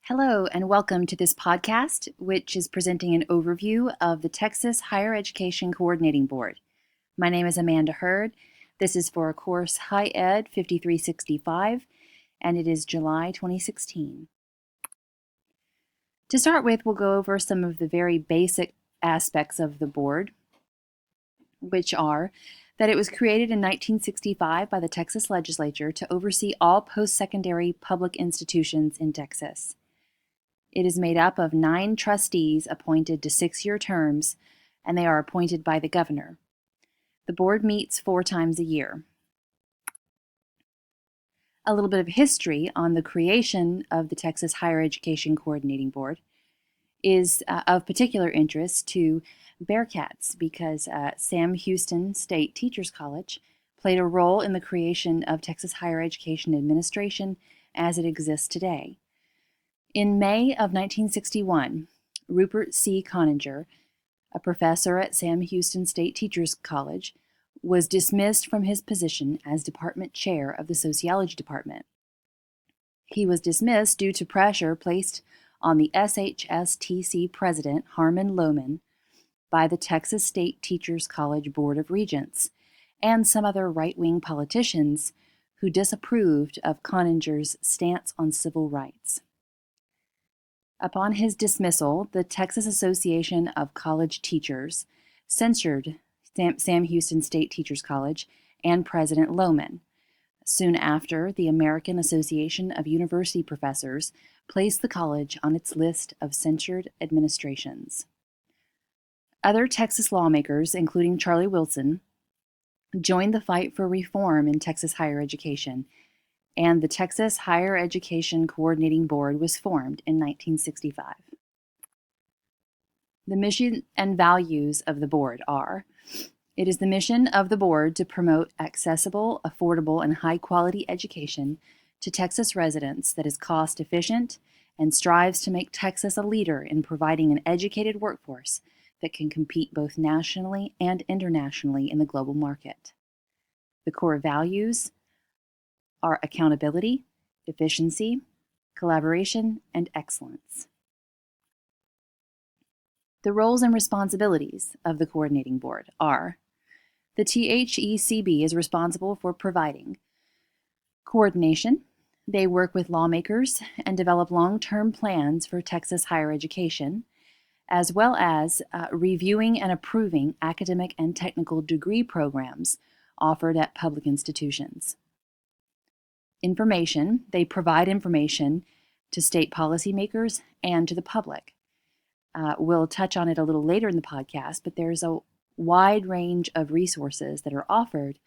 Hello, and welcome to this podcast, which is presenting an overview of the Texas Higher Education Coordinating Board. My name is Amanda Hurd. This is for course High Ed 5365, and it is July 2016. To start with, we'll go over some of the very basic aspects of the board, which are that it was created in 1965 by the Texas legislature to oversee all post-secondary public institutions in Texas. It is made up of 9 trustees appointed to 6-year terms, and they are appointed by the governor. The board meets 4 times a year. A little bit of history on the creation of the Texas Higher Education Coordinating Board is of particular interest to Bearcats because Sam Houston State Teachers College played a role in the creation of Texas Higher Education Administration as it exists today. In May of 1961, Rupert C. Coninger, a professor at Sam Houston State Teachers College, was dismissed from his position as department chair of the sociology department. He was dismissed due to pressure placed on the SHSTC president, Harmon Lohman, by the Texas State Teachers College Board of Regents and some other right-wing politicians who disapproved of Coninger's stance on civil rights. Upon his dismissal, the Texas Association of College Teachers censured Sam Houston State Teachers College and President Lohman. Soon after, the American Association of University Professors placed the college on its list of censured administrations. Other Texas lawmakers, including Charlie Wilson, joined the fight for reform in Texas higher education, and the Texas Higher Education Coordinating Board was formed in 1965. The mission and values of the board are: it is the mission of the board to promote accessible, affordable, and high-quality education to Texas residents that is cost-efficient and strives to make Texas a leader in providing an educated workforce that can compete both nationally and internationally in the global market. The core values are accountability, efficiency, collaboration, and excellence. The roles and responsibilities of the coordinating board are: the THECB is responsible for providing coordination. They work with lawmakers and develop long-term plans for Texas higher education, as well as reviewing and approving academic and technical degree programs offered at public institutions. Information, they provide information to state policymakers and to the public. We'll touch on it a little later in the podcast, but there's a wide range of resources that are offered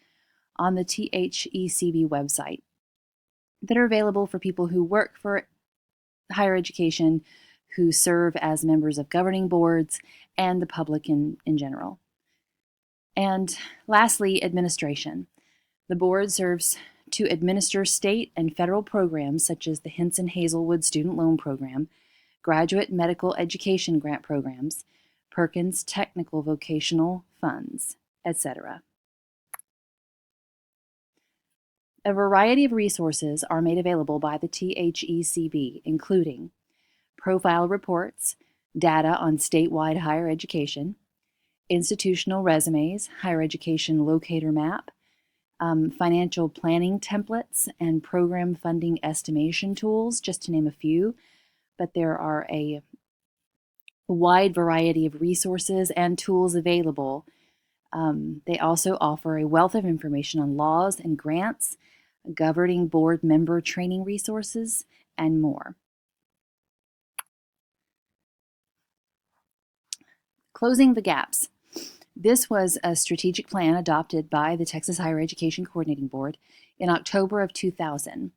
on the THECB website that are available for people who work for higher education, who serve as members of governing boards, and the public in general. And lastly, administration. The board serves to administer state and federal programs such as the Henson Hazelwood Student Loan Program, Graduate Medical Education Grant Programs, Perkins Technical Vocational Funds, etc. A variety of resources are made available by the THECB, including profile reports, data on statewide higher education, institutional resumes, higher education locator map, financial planning templates, and program funding estimation tools, just to name a few. But there are a wide variety of resources and tools available. They also offer a wealth of information on laws and grants, governing board member training resources, and more. Closing the gaps. This was a strategic plan adopted by the Texas Higher Education Coordinating Board in October of 2000.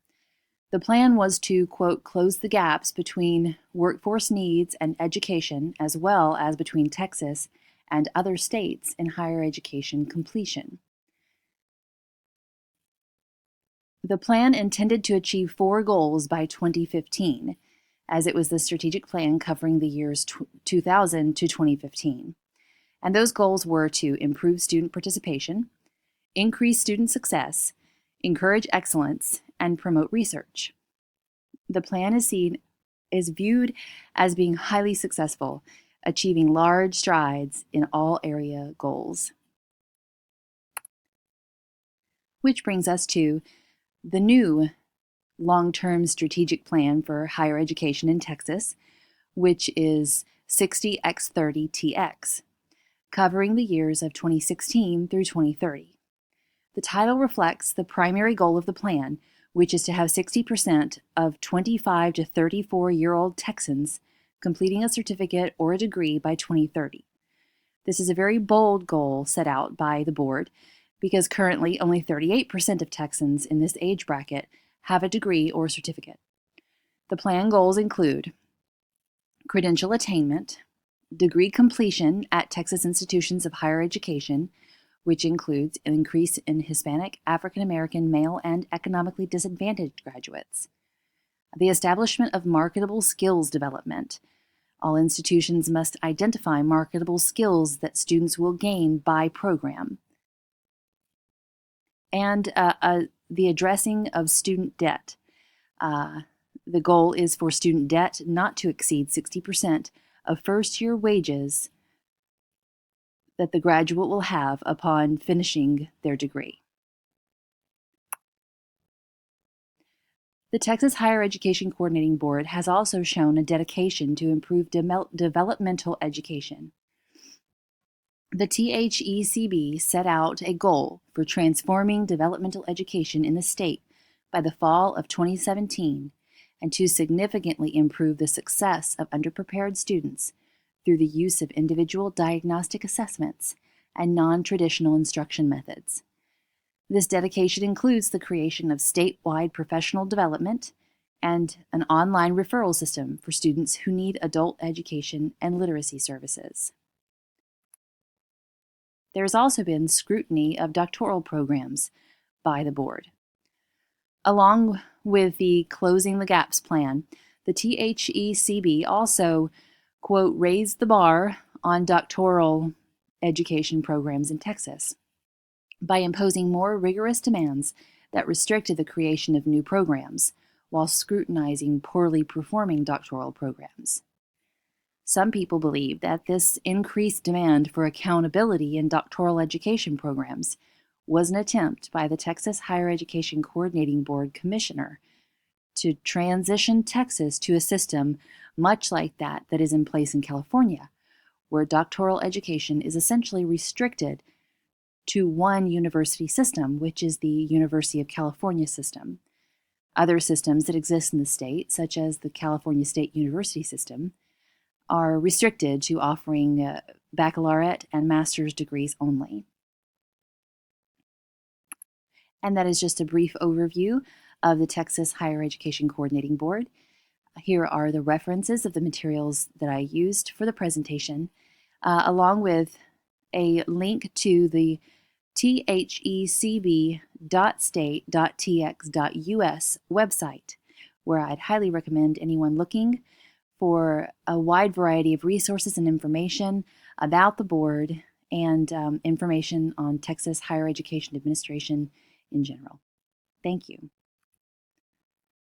The plan was to, quote, close the gaps between workforce needs and education, as well as between Texas and other states in higher education completion. The plan intended to achieve 4 goals by 2015, as it was the strategic plan covering the years 2000 to 2015. And those goals were to improve student participation, increase student success, encourage excellence, and promote research. The plan is seen is viewed as being highly successful, achieving large strides in all area goals. Which brings us to the new long-term strategic plan for higher education in Texas, which is 60x30TX, covering the years of 2016 through 2030. The title reflects the primary goal of the plan, which is to have 60% of 25 to 34-year-old Texans completing a certificate or a degree by 2030. This is a very bold goal set out by the board because currently only 38% of Texans in this age bracket have a degree or certificate. The plan goals include credential attainment, degree completion at Texas institutions of higher education, which includes an increase in Hispanic, African American, male, and economically disadvantaged graduates. The establishment of marketable skills development. All institutions must identify marketable skills that students will gain by program. And the addressing of student debt. The goal is for student debt not to exceed 60% of first-year wages that the graduate will have upon finishing their degree. The Texas Higher Education Coordinating Board has also shown a dedication to improve developmental education. The THECB set out a goal for transforming developmental education in the state by the fall of 2017 and to significantly improve the success of underprepared students through the use of individual diagnostic assessments and non-traditional instruction methods. This dedication includes the creation of statewide professional development and an online referral system for students who need adult education and literacy services. There has also been scrutiny of doctoral programs by the board. Along with the Closing the Gaps plan, the THECB also, quote, raised the bar on doctoral education programs in Texas by imposing more rigorous demands that restricted the creation of new programs while scrutinizing poorly performing doctoral programs. Some people believe that this increased demand for accountability in doctoral education programs was an attempt by the Texas Higher Education Coordinating Board Commissioner to transition Texas to a system much like that is in place in California, where doctoral education is essentially restricted to one university system, which is the University of California system. Other systems that exist in the state, such as the California State University system, are restricted to offering baccalaureate and master's degrees only. And that is just a brief overview of the Texas Higher Education Coordinating Board. Here are the references of the materials that I used for the presentation, along with a link to the thecb.state.tx.us website, where I'd highly recommend anyone looking for a wide variety of resources and information about the board and information on Texas Higher Education Administration in general. Thank you.